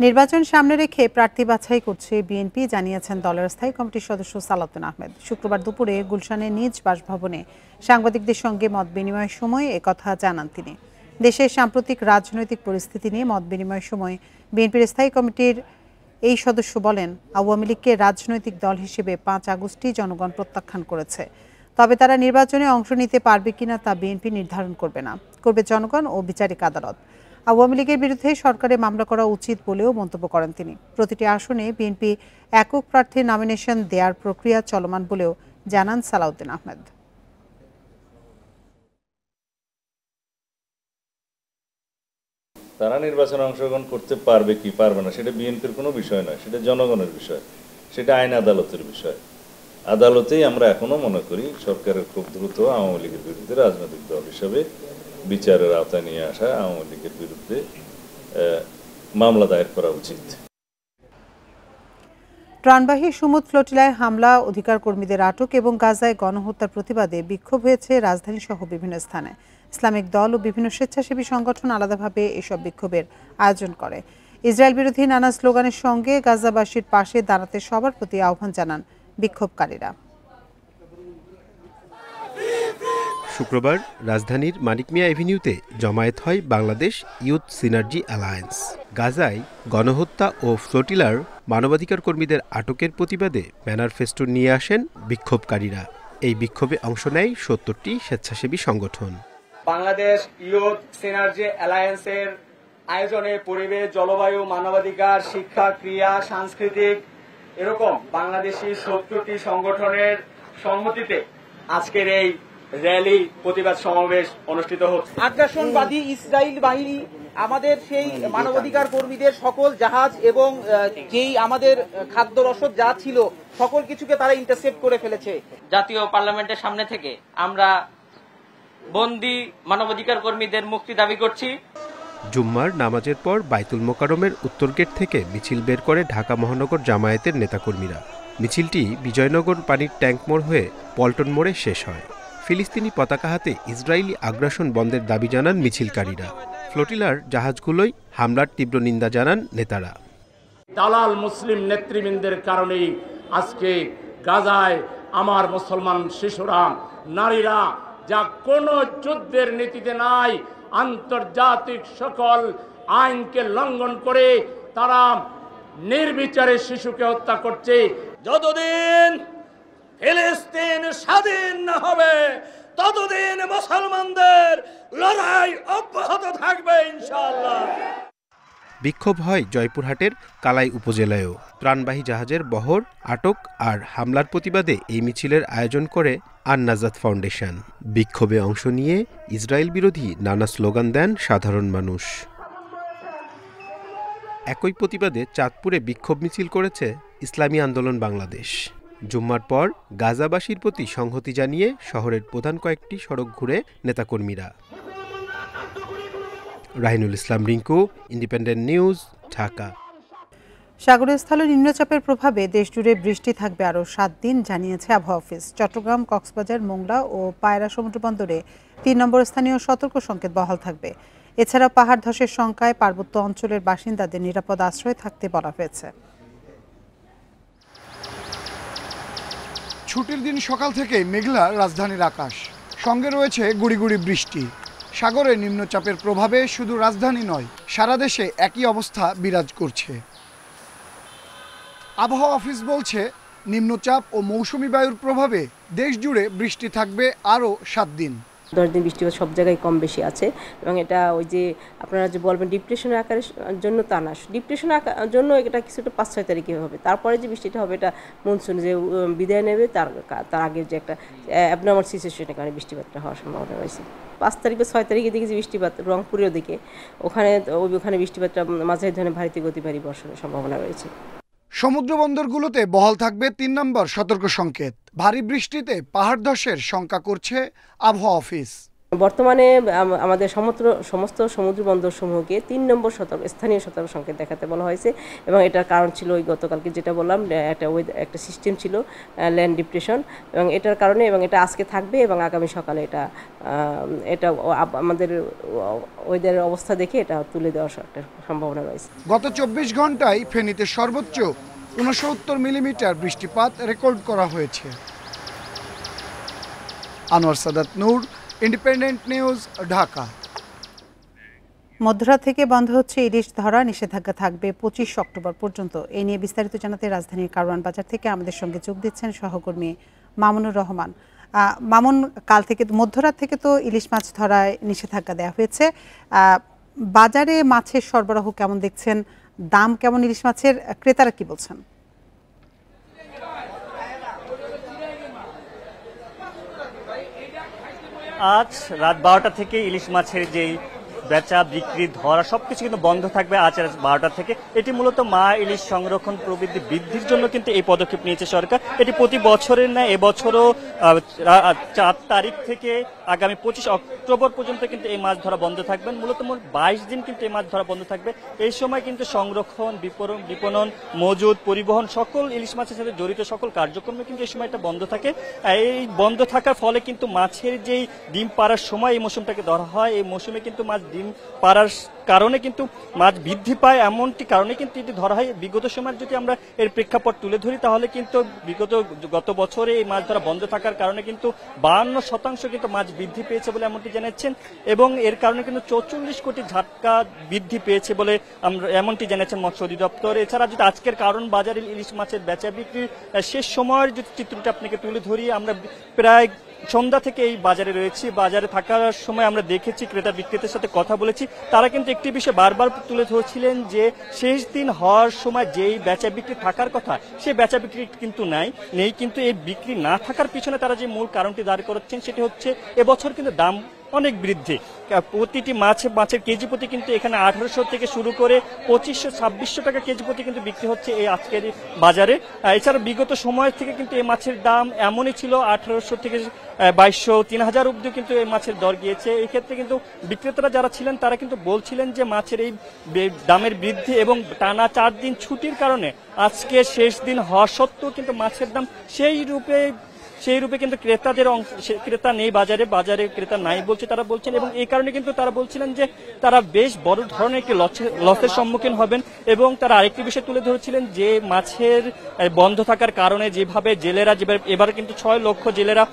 নির্বাচন সামনে রেখে প্রার্থী বাছাই করছে বিএনপি, জানিয়েছেন দলের স্থায়ী কমিটির সদস্য সালাউদ্দিন আহমেদ। শুক্রবার দুপুরে গুলশানের নিজ বাসভবনে সাংবাদিকদের সঙ্গে মত বিনিময়ের সময় একথা জানান তিনি। দেশের সাম্প্রতিক রাজনৈতিক পরিস্থিতি নিয়ে মত বিনিময়ের সময় বিএনপির স্থায়ী কমিটির এই সদস্য বলেন, আওয়ামী লীগকে রাজনৈতিক দল হিসেবে 5 আগস্টই জনগণ প্রত্যাখ্যান করেছে। তবে তারা নির্বাচনে অংশ নিতে পারবে কিনা তা বিএনপি নির্ধারণ করবে না, করবে জনগণ ও বিচারিক আদালত। আওয়ামী লীগের বিরুদ্ধে সরকারে মামলা করা উচিত বলেও মন্তব্য করেন তিনি। প্রতিটি আসনে বিএনপি একক প্রার্থীর নমিনেশন দেওয়ার প্রক্রিয়া চলমান বলেও জানান সালাউদ্দিন আহমেদ। তারা নির্বাচনে অংশগ্রহণ করতে পারবে কি পারবে না সেটা বিএনপির কোনো বিষয় নয়, সেটা জনগণের বিষয়, সেটা আইন আদালতের বিষয়। আদালতেই আমরা এখনো মনে করি সরকারের খুব দ্রুত আওয়ামী লীগের বিরুদ্ধে রাজনৈতিক দল হিসেবে বিচারের আওতায় নিয়ে আসা আওয়ামী লীগের বিরুদ্ধে মামলা দায়ের করা উচিত। ত্রাণবাহী সুমুদ ফ্লোটিলায় হামলা, অধিকার কর্মীদের আটক এবং গাজায় গণহত্যার প্রতিবাদে বিক্ষোভ হয়েছে রাজধানী সহ বিভিন্ন স্থানে। ইসলামিক দল ও বিভিন্ন স্বেচ্ছাসেবী সংগঠন আলাদাভাবে এসব বিক্ষোভের আয়োজন করে। ইসরায়েল বিরোধী নানা স্লোগানের সঙ্গে গাজাবাসীর পাশে দাঁড়াতে সবার প্রতি আহ্বান জানান বিক্ষোভকারীরা। শুক্রবার রাজধানীর মানিক মিয়া এভিনিউতে জমায়েত হয় বাংলাদেশ ইউথ সিনার্জি অ্যালায়েন্স। গাজায় গণহত্যা ও ফ্লোটিলার মানবাধিকার কর্মীদের আটকের প্রতিবাদে ব্যানার ফেস্টুন নিয়ে আসেন বিক্ষোভকারীরা। এই বিক্ষোভে অংশ নেয় ৭০টি স্বেচ্ছাসেবী সংগঠন। বাংলাদেশ ইউথ সিনার্জি অ্যালায়েন্সের আয়োজনে পরিবেশ, জলবায়ু, মানবাধিকার, শিক্ষা, ক্রীড়া, সাংস্কৃতিক এরকম বাংলাদেশি ৭০টি সংগঠনের সম্মতিতে আজকের এই র্যালি প্রতিবাদ সমাবেশ অনুষ্ঠিত হচ্ছে। আগ্রাসনবাদী ইসরায়েল বাহিনী আমাদের সেই মানবাধিকার কর্মীদের সকল জাহাজ এবং যেই আমাদের খাদ্য রসদ যা ছিল সকল কিছুকে তারা ইন্টারসেপ্ট করে ফেলেছে। জাতীয় পার্লামেন্টের সামনে থেকে আমরা বন্দী মানবাধিকার কর্মীদের মুক্তি দাবি করছি। জুম্মার নামাজের পর বাইতুল মোকাররমের উত্তর গেট থেকে মিছিল বের করে ঢাকা মহানগর জামায়াতের নেতাকর্মীরা। মিছিলটি বিজয়নগর পানির ট্যাঙ্ক মোড় হয়ে পল্টন মোড়ে শেষ হয়। ফিলিস্তিনি পতাকা হাতে ইসরায়েলি আগ্রাসন বন্ধের দাবি জানান মিছিলকারীরা। ফ্লোটিলার জাহাজগুলোই হামলার তীব্র নিন্দা জানান নেতারা। দালাল মুসলিম নেতৃবৃন্দের কারণেই আজকে গাজায় আমার মুসলমান শিশুরা, নারীরা যা কোনো যুদ্ধের নীতিতে নাই, আন্তর্জাতিক সকল আইনকে লঙ্ঘন করে তারা নির্বিচারে শিশুকে হত্যা করছে। যতদিন ফিলিস্তিন স্বাধীন না হবে ততদিন মুসলমানদের লড়াই অব্যাহত থাকবে ইনশাআল্লাহ। বিক্ষোভ হয় জয়পুরহাটের কালাই উপজেলায়ও। ত্রাণবাহী জাহাজের বহর, আটক আর হামলার প্রতিবাদে এই মিছিলের আয়োজন করে আন-নাজাত ফাউন্ডেশন। বিক্ষোভে অংশ নিয়ে ইসরায়েল বিরোধী নানা স্লোগান দেন সাধারণ মানুষ। একই প্রতিবাদে চাঁদপুরে বিক্ষোভ মিছিল করেছে ইসলামী আন্দোলন বাংলাদেশ। জুম্মার পর গাজাবাসীর প্রতি সংহতি জানিয়ে শহরের প্রধান কয়েকটি সড়ক ঘুরে নেতাকর্মীরা। রাহিনুল ইসলাম রিঙ্কু, ইন্ডিপেন্ডেন্ট নিউজ, ঢাকা। সাগরীয় স্থলে নিম্নচাপের প্রভাবে দেশজুড়ে বৃষ্টি থাকবে আরও 7 দিন, জানিয়েছে আবহাওয়া অফিস। চট্টগ্রাম, কক্সবাজার, মোংলা ও পায়রা সমুদ্রবন্দরে 3 নম্বর স্থানীয় সতর্ক সংকেত বহাল থাকবে। এছাড়া পাহাড় ধসের শঙ্কায় পার্বত্য অঞ্চলের বাসিন্দাদের নিরাপদ আশ্রয়ে থাকতে বলা হয়েছে। ছুটির দিন সকাল থেকে মেঘলা রাজধানীর আকাশ, সঙ্গে রয়েছে গুড়ি গুড়ি বৃষ্টি। সাগরে নিম্নচাপের প্রভাবে শুধু রাজধানী নয়, সারা দেশে একই অবস্থা বিরাজ করছে। আবহাওয়া অফিস বলছে, নিম্নচাপ ও মৌসুমি বায়ুর প্রভাবে দেশ জুড়ে বৃষ্টি থাকবে আরও 7 দিন। 10 দিন বৃষ্টিপাত সব জায়গায় কম বেশি আছে এবং এটা ওই যে আপনারা যে বলবেন ডিপ্রেশনের আকারের জন্য তা না, ডিপ্রেশনের জন্য এটা কিছুটা 5-6 তারিখে হবে। তারপরে যে বৃষ্টিটা হবে এটা মনসুন যে বিদায় নেবে তার আগে যে একটা অ্যাবনর্মাল সিচুয়েশনের কারণে বৃষ্টিপাতটা হওয়ার সম্ভাবনা রয়েছে। 5 তারিখ বা 6 তারিখের দিকে যে বৃষ্টিপাত রংপুরের দিকে ওখানে বৃষ্টিপাতটা মাঝারি ধরনের ভারী থেকে অতি ভারী বর্ষণের সম্ভাবনা রয়েছে। সমুদ্র বন্দরগুলোতে বহাল থাকবে 3 নম্বর সতর্ক সংকেত। ভারী বৃষ্টিতে পাহাড় ধসের শঙ্কা করছে আবহাওয়া অফিস। বর্তমানে আমাদের সমস্ত সমুদ্র বন্দরসমূহকে 3 নম্বর স্থানীয় সতর্ক সংকেত দেখাতে বলা হয়েছে এবং এটার কারণ ছিল ওই গতকালকে যেটা বললাম একটা সিস্টেম ছিল ল্যান্ড ডিপ্রেশন এবং এটার কারণে এবং এটা আজকে থাকবে এবং আগামী সকালে এটা আমাদের ওয়েদারের অবস্থা দেখে এটা তুলে দেওয়ার একটা সম্ভাবনা রয়েছে। গত 24 ঘন্টায় ফেনীতে সর্বোচ্চ 69 মিলিমিটার বৃষ্টিপাত রেকর্ড করা হয়েছে। আনোয়ার সাদাত নূর, ইন্ডিপেন্ডেন্ট নিউজ, ঢাকা। মধ্যরাত থেকে বন্ধ হচ্ছে ইলিশ ধরা, নিষেধাজ্ঞা থাকবে 25 অক্টোবর পর্যন্ত। এই নিয়ে বিস্তারিত জানাতে রাজধানীর কারওয়ান বাজার থেকে আমাদের সঙ্গে যোগ দিচ্ছেন সহকর্মী মামুনুর রহমান। মামুন, কাল থেকে মধ্যরাত থেকে তো ইলিশ মাছ ধরায় নিষেধাজ্ঞা দেওয়া হয়েছে। বাজারে মাছের সরবরাহ কেমন দেখছেন? দাম কেমন ইলিশ মাছের? ক্রেতারা কি বলছেন? আজ রাত 12টা থেকে ইলিশ মাছের যেই বেচা বিক্রি ধরা সবকিছু কিন্তু বন্ধ থাকবে আজ রাত 12টা থেকে। এটি মূলত মা ইলিশ সংরক্ষণ প্রবৃদ্ধি বৃদ্ধির জন্য কিন্তু এই পদক্ষেপ নিয়েছে সরকার। এটি প্রতি বছরের ন্যায় এবছরও 4 তারিখ থেকে আগামী 25 অক্টোবর পর্যন্ত কিন্তু এই মাছ ধরা বন্ধ থাকবে। মূলত 22 দিন কিন্তু এই মাছ ধরা বন্ধ থাকবে। এই সময় কিন্তু সংরক্ষণ, বিপণন, মজুদ, পরিবহন সকল ইলিশ মাছের সাথে জড়িত সকল কার্যক্রমে কিন্তু এই সময়টা বন্ধ থাকে। এই বন্ধ থাকার ফলে কিন্তু মাছের যেই ডিম পাড়ার সময় এই মৌসুমটাকে ধরা হয়, এই মৌসুমে কিন্তু মাছ ডিম পাড়ার কারণে কিন্তু মাছ বৃদ্ধি পায়, এমনটি কারণে কিন্তু এটি ধরা হয়। বিগত সময়ের যদি আমরা এর প্রেক্ষাপট তুলে ধরি তাহলে কিন্তু গত বছরে এই মাছ ধরা বন্ধ থাকার কারণে কিন্তু 52% কিন্তু মাছ বৃদ্ধি পেয়েছে বলে এমনটি জানাচ্ছেন এবং এর কারণে কিন্তু 44 কোটি ঝাটকা বৃদ্ধি পেয়েছে বলে আমরা এমনটি জানাচ্ছেন মৎস্য অধিদপ্তর। এছাড়া যদি আজকের কারণ বাজারে ইলিশ মাছের বেচা বিক্রির শেষ সময়ের যদি চিত্রটা আপনাকে তুলে ধরি, আমরা প্রায় সন্ধ্যা থেকে এই বাজারে রয়েছি। বাজারে থাকার সময় আমরা দেখেছি, ক্রেতা বিক্রেতার সাথে কথা বলেছি, তারা কিন্তু একটি বিষয় বারবার তুলে ধরছিলেন যে শেষ দিন হওয়ার সময় যেই বেচা বিক্রি থাকার কথা সেই বেচা বিক্রি কিন্তু নেই। কিন্তু এই বিক্রি না থাকার পিছনে তারা যে মূল কারণটি দাঁড় করাচ্ছেন সেটি হচ্ছে এবছর কিন্তু দাম অনেক বৃদ্ধি। প্রতিটি মাছের কেজি প্রতি কিন্তু এখানে 1800 থেকে শুরু করে 2500-2600 টাকা কেজি প্রতি কিন্তু বিক্রি হচ্ছে এই আজকের বাজারে। এছাড়া বিগত সময় থেকে কিন্তু এই মাছের দাম এমনই ছিল, 1800 থেকে 2200-3000 অব্দি কিন্তু এই মাছের দর গিয়েছে। এই ক্ষেত্রে কিন্তু বিক্রেতারা যারা ছিলেন তারা কিন্তু বলছিলেন যে মাছের এই দামের বৃদ্ধি এবং টানা 4 দিন ছুটির কারণে আজকে শেষ দিন হওয়া সত্ত্বেও কিন্তু মাছের দাম সেই রূপে কিন্তু ক্রেতা নেই বাজারে ক্রেতা নাই বলছে তারা বলছেন এবং এই কারণে কিন্তু তারা বলছিলেন যে তারা বেশ বড় ধরনের একটি লসের সম্মুখীন হবেন। এবং তারা আরেকটি বিষয় তুলে ধরেছিলেন যে মাছের বন্ধ থাকার কারণে যেভাবে এবার কিন্তু 6 লক্ষ জেলেরা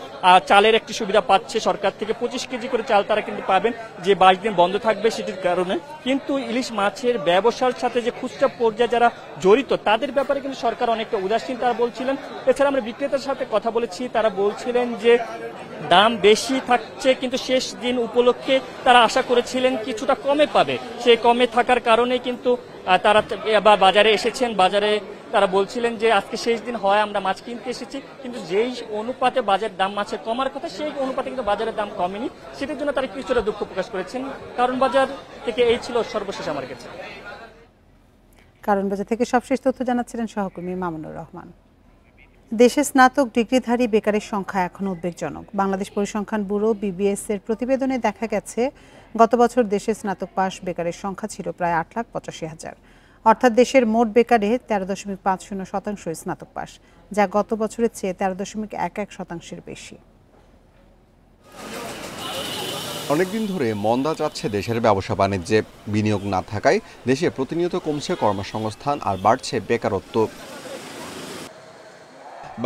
চালের একটি সুবিধা পাচ্ছে সরকার থেকে, 25 কেজি করে চাল তারা কিন্তু পাবেন যে 22 দিন বন্ধ থাকবে সেটির কারণে। কিন্তু ইলিশ মাছের ব্যবসার সাথে যে খুচরা পর্যায়ে যারা জড়িত তাদের ব্যাপারে কিন্তু সরকার অনেকটা উদাসীন তারা বলছিলেন। এছাড়া আমরা বিক্রেতার সাথে কথা বলেছি, তারা বলছিলেন যে দাম বেশি থাকছে কিন্তু শেষ দিন উপলক্ষে তারা আশা করেছিলেন কিছুটা কমে পাবে। সেই কমে থাকার কারণে কিন্তু তারা বাজারে এসেছেন। বাজারে তারা বলছিলেন যে আজকে শেষ দিন হয় আমরা মাছ কিনতে এসেছি, কিন্তু যেই অনুপাতে বাজার দাম মাছের কমার কথা সেই অনুপাতে কিন্তু বাজারের দাম কমেনি। সেটার জন্য তারা কিছুটা দুঃখ প্রকাশ করেছেন। কারণ বাজার থেকে এই ছিল সর্বশেষ আমার কাছে। কারণ বাজার থেকে সবশেষ তথ্য জানাচ্ছিলেন সহকর্মী মামুনুর রহমান। দেশে স্নাতক ডিগ্রিধারী বেকারের সংখ্যা এখনো উদ্বেগজনক। বাংলাদেশ পরিসংখ্যান ব্যুরো BBS এর প্রতিবেদনে দেখা গেছে গত বছর দেশে স্নাতক পাশ বেকারের সংখ্যা ছিল প্রায় 8,85,000। অর্থাৎ দেশের মোট বেকারে 13.50% স্নাতক পাশ, যা গত বছরের চেয়ে 13.11% বেশি। অনেকদিন ধরে মন্দা যাচ্ছে দেশের ব্যবসা বাণিজ্যে। বিনিয়োগ না থাকায় দেশে প্রতিনিয়ত কমছে কর্মসংস্থান আর বাড়ছে বেকারত্ব।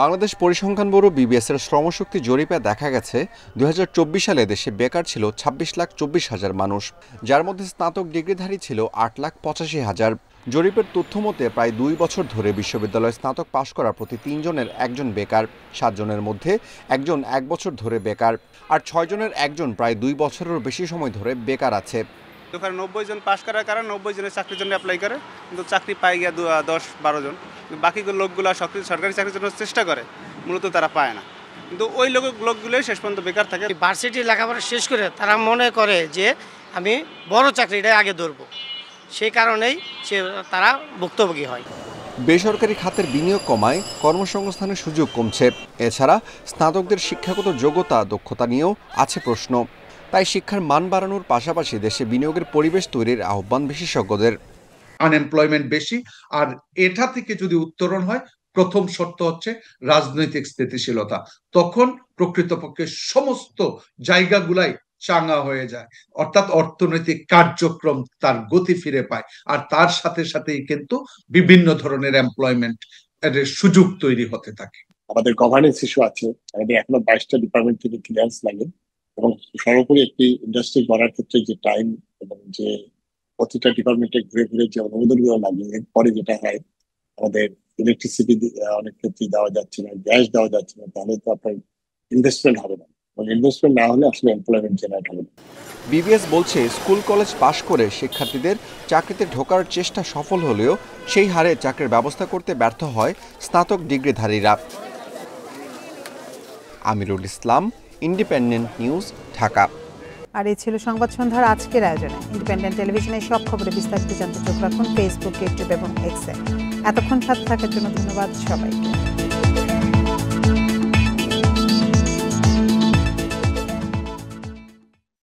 বাংলাদেশ পরিসংখ্যান ব্যুরো BBS এর শ্রমশক্তি জরিপে দেখা গেছে 2024 সালে দেশে বেকার ছিল 26,24,000 মানুষ, যার মধ্যে স্নাতক ডিগ্রিধারী ছিল 8,85,000। জরিপের তথ্য মতে প্রায় 2 বছর ধরে বিশ্ববিদ্যালয়ে স্নাতক পাশ করা প্রতি 3 জনের 1 জন বেকার, 7 জনের মধ্যে 1 জন 1 বছর ধরে বেকার, আর 6 জনের 1 জন প্রায় 2 বছরেরও বেশি সময় ধরে বেকার আছে। 90 জন পাশ করার কারণে 90 জনের চাকরির জন্য অ্যাপ্লাই করে, কিন্তু চাকরি পায় গিয়া 10-12 জন। বাকি লোকগুলো সরকারি চাকরির জন্য চেষ্টা করে, মূলত তারা পায় না। কিন্তু ওই লোকগুলোই শেষ পর্যন্ত বেকার থাকে। ভার্সিটি লেখাপড়া শেষ করে তারা মনে করে যে আমি বড় চাকরিটাই আগে ধরবো, সেই কারণেই তারা ভুক্তভোগী হয়। বেসরকারি খাতের বিনিয়োগ কমায় কর্মসংস্থানের সুযোগ কমছে। এছাড়া স্নাতকদের শিক্ষাগত যোগ্যতা দক্ষতা নিয়েও আছে প্রশ্ন। তাই শিক্ষার মান বাড়ানোর পাশাপাশি দেশে বিনিয়োগের পরিবেশ তৈরির আহ্বান বিশেষজ্ঞদের। আনএমপ্লয়মেন্ট বেশি, আর এটা থেকে যদি উত্তরণ হয় প্রথম শর্ত হচ্ছে রাজনৈতিক স্থিতিশীলতা। তখন প্রকৃতপক্ষে সমস্ত জায়গাগুলাই চাঙ্গা হয়ে যায়, অর্থাৎ অর্থনৈতিক কার্যক্রম তার গতি ফিরে পায়, আর তার সাথে সাথেই কিন্তু বিভিন্ন ধরনের এমপ্লয়মেন্ট এর সুযোগ তৈরি হতে থাকে। আমাদের গভর্নেন্স ইস্যু আছে, আমাদের এখনো 22টা ডিপার্টমেন্ট থেকে ক্লিয়ারেন্স লাগে, এবং সর্বোপরি একটি ইন্ডাস্ট্রি গড়ার ক্ষেত্রে যে টাইম এবং যে প্রতিটা ডিপার্টমেন্টে ঘুরে ঘুরে যে অনুমোদনগুলো লাগে, এরপরে যেটা হয় আমাদের ইলেকট্রিসিটি অনেক ক্ষেত্রে দেওয়া যাচ্ছে না, গ্যাস দেওয়া যাচ্ছে না, তাহলে তো আপনার ইনভেস্টমেন্ট হবে না, এবং ইনভেস্টমেন্ট না হলে আসলে এমপ্লয়মেন্ট জেনারেট হবে না। বিবিএস বলছে স্কুল কলেজ পাশ করে শিক্ষার্থীদের চাকরিতে ঢোকার চেষ্টা সফল হলেও সেই হারে চাকরির ব্যবস্থা করতে ব্যর্থ হয় স্নাতক ডিগ্রিধারীরা। Amirul Islam, independent news, Dhaka. আর এই ছিল সংবাদ সন্ধ্যার আজকের আয়োজনে। ইন্ডিপেন্ডেন্ট টেলিভিশনের সব খবরে বিস্তারিত জানতে চোখ রাখুন ফেসবুক, ইউটিউব এবং এক্সে। এতক্ষণ সাথে থাকার জন্য ধন্যবাদ সবাইকে।